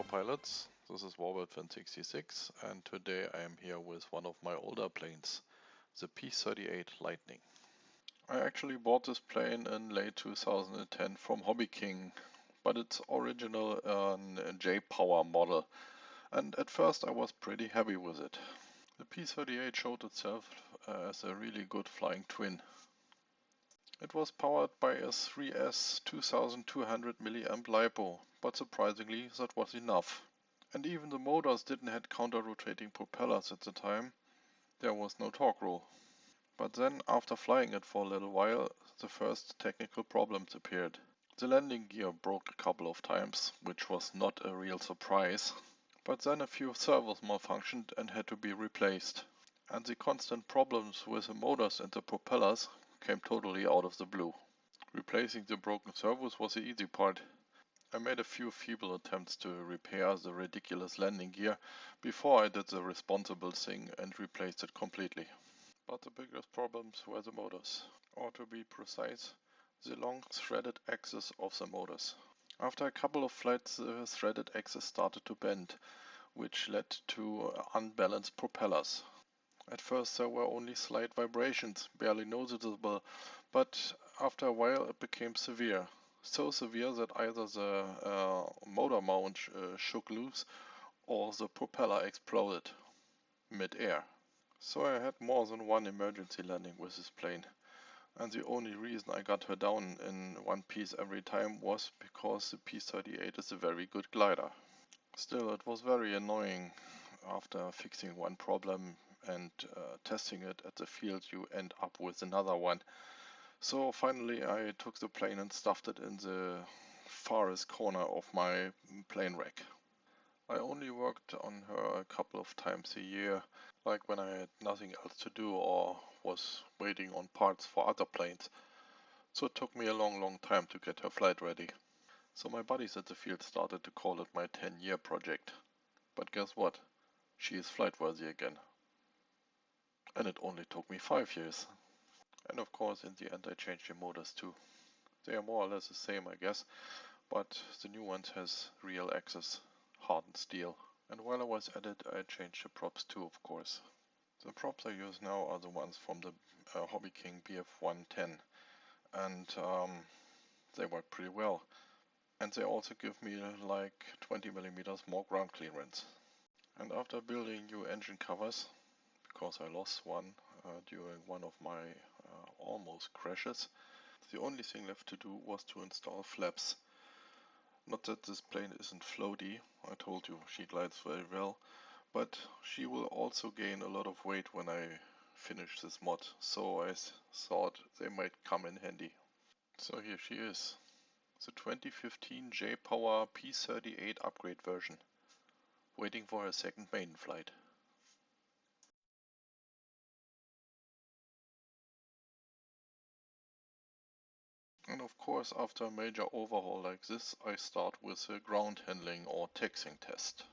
Hello pilots, this is Warbird66 and today I am here with one of my older planes, the P-38 Lightning. I actually bought this plane in late 2010 from HobbyKing, but it's original J-Power model, and at first I was pretty happy with it. The P-38 showed itself as a really good flying twin. It was powered by a 3S 2200 mAh LiPo, but surprisingly that was enough. And even the motors didn't have counter-rotating propellers at the time. There was no torque rule. But then, after flying it for a little while, the first technical problems appeared. The landing gear broke a couple of times, which was not a real surprise. But then a few servos malfunctioned and had to be replaced. And the constant problems with the motors and the propellers came totally out of the blue. Replacing the broken servos was the easy part. I made a few feeble attempts to repair the ridiculous landing gear before I did the responsible thing and replaced it completely. But the biggest problems were the motors, or to be precise, the long threaded axis of the motors. After a couple of flights the threaded axis started to bend, which led to unbalanced propellers. At first there were only slight vibrations, barely noticeable, but after a while it became severe. So severe that either the motor mount shook loose or the propeller exploded mid-air. So I had more than one emergency landing with this plane. And the only reason I got her down in one piece every time was because the P-38 is a very good glider. Still, it was very annoying. After fixing one problem and testing it at the field, you end up with another one. So finally I took the plane and stuffed it in the farthest corner of my plane rack. I only worked on her a couple of times a year, like when I had nothing else to do or was waiting on parts for other planes. So it took me a long time to get her flight ready. So my buddies at the field started to call it my 10-year project. But guess what? She is flight worthy again. And it only took me 5 years. And of course in the end I changed the motors too. They are more or less the same I guess, but the new ones has real axis, hardened steel. And while I was at it I changed the props too, of course. The props I use now are the ones from the HobbyKing BF110, and they work pretty well. And they also give me like 20mm more ground clearance. And after building new engine covers, because I lost one during one of my almost crashes, the only thing left to do was to install flaps. Not that this plane isn't floaty, I told you she glides very well, but she will also gain a lot of weight when I finish this mod, so I thought they might come in handy. So here she is, the 2015 J-Power P-38 upgrade version, waiting for her second maiden flight. And of course, after a major overhaul like this, I start with a ground handling or taxiing test.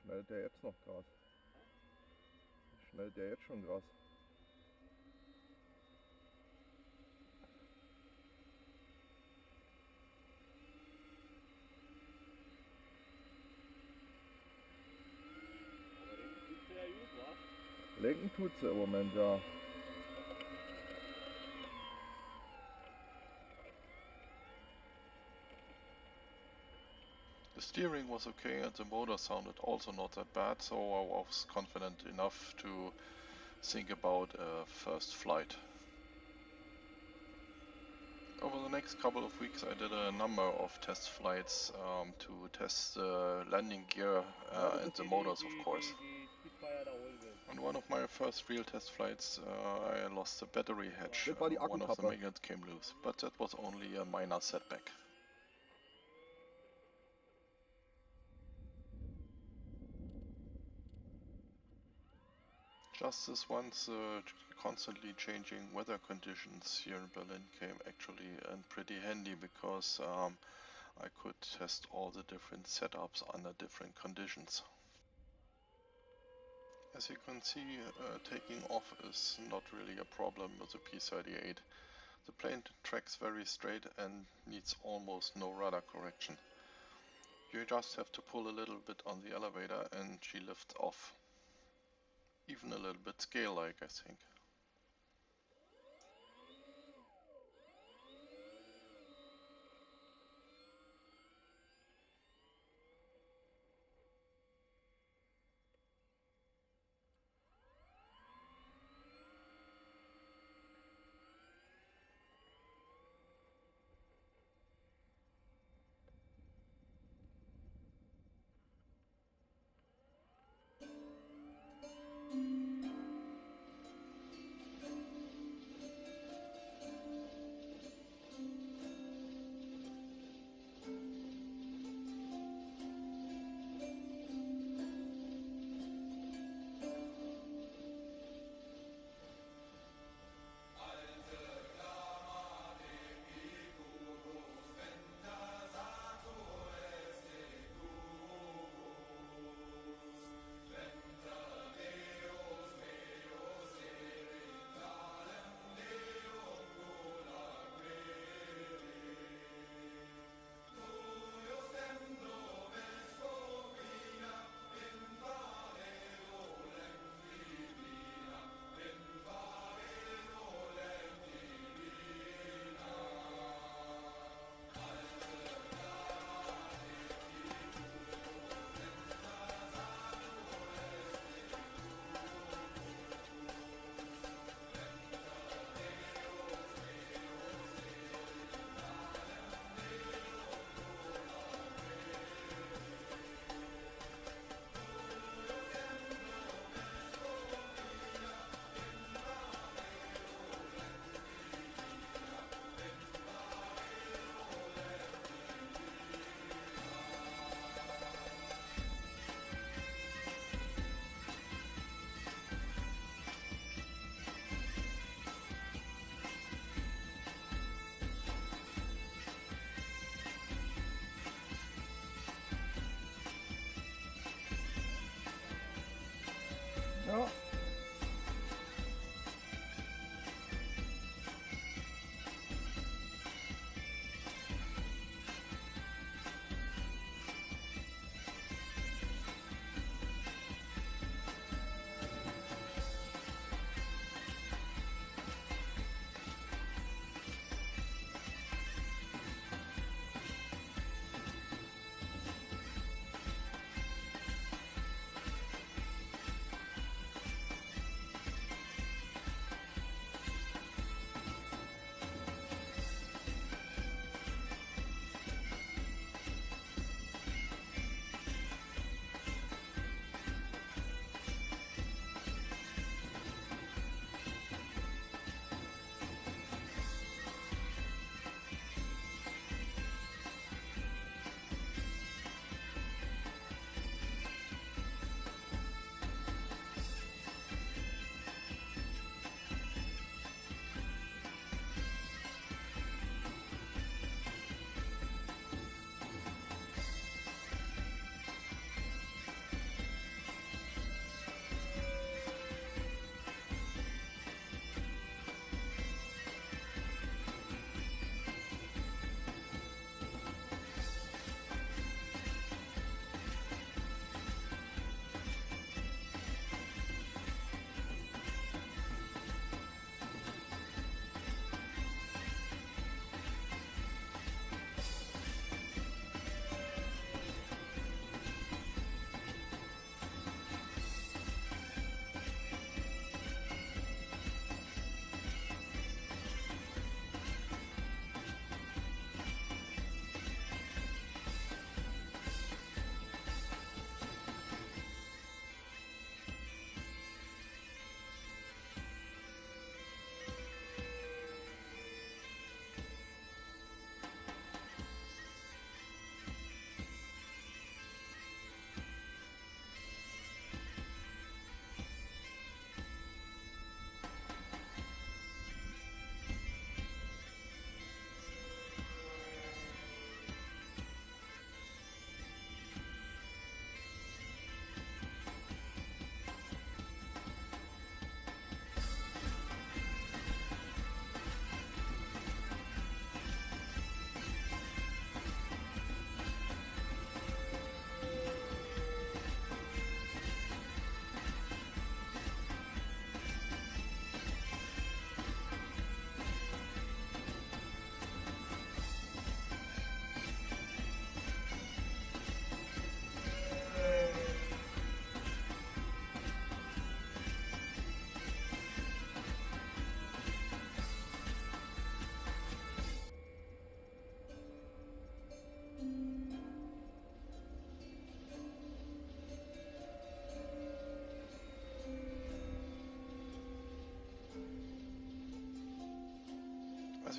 Schneidet der jetzt noch Gras? Schneidet der jetzt schon Gras? Lenken tut sie im Moment, ja. The steering was okay and the motor sounded also not that bad, so I was confident enough to think about a first flight. Over the next couple of weeks I did a number of test flights to test the landing gear and the motors, of course. On one of my first real test flights I lost the battery hatch, one of the magnets came loose, but that was only a minor setback. Just this once, constantly changing weather conditions here in Berlin came actually in pretty handy because I could test all the different setups under different conditions. As you can see, taking off is not really a problem with the P-38. The plane tracks very straight and needs almost no rudder correction. You just have to pull a little bit on the elevator and she lifts off. Even a little bit scale-like, I think.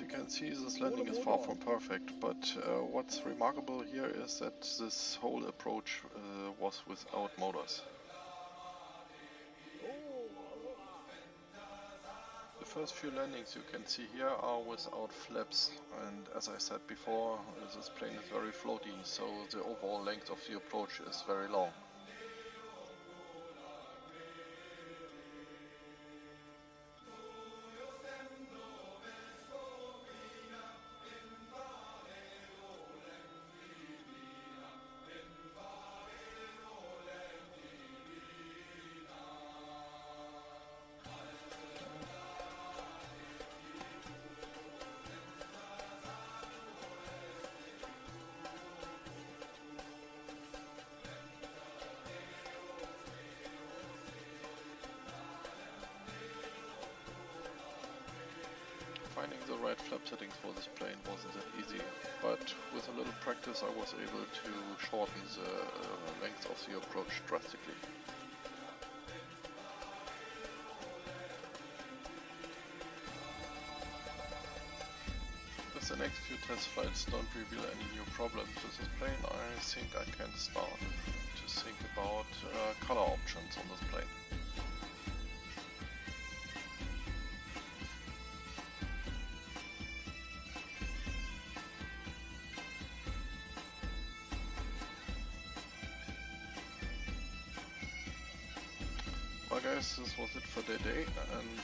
you can see, this landing is far from perfect, but what's remarkable here is that this whole approach was without motors. The first few landings you can see here are without flaps, and as I said before, this plane is very floaty, so the overall length of the approach is very long. Finding the right flap settings for this plane wasn't that easy, but with a little practice I was able to shorten the length of the approach drastically. If the next few test flights don't reveal any new problems with this plane, I think I can start to think about color options on this plane. Well guys, this was it for today, and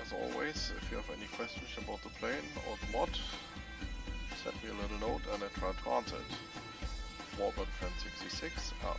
as always, if you have any questions about the plane or the mod, send me a little note and I try to answer it. Warbird Fan 66 out.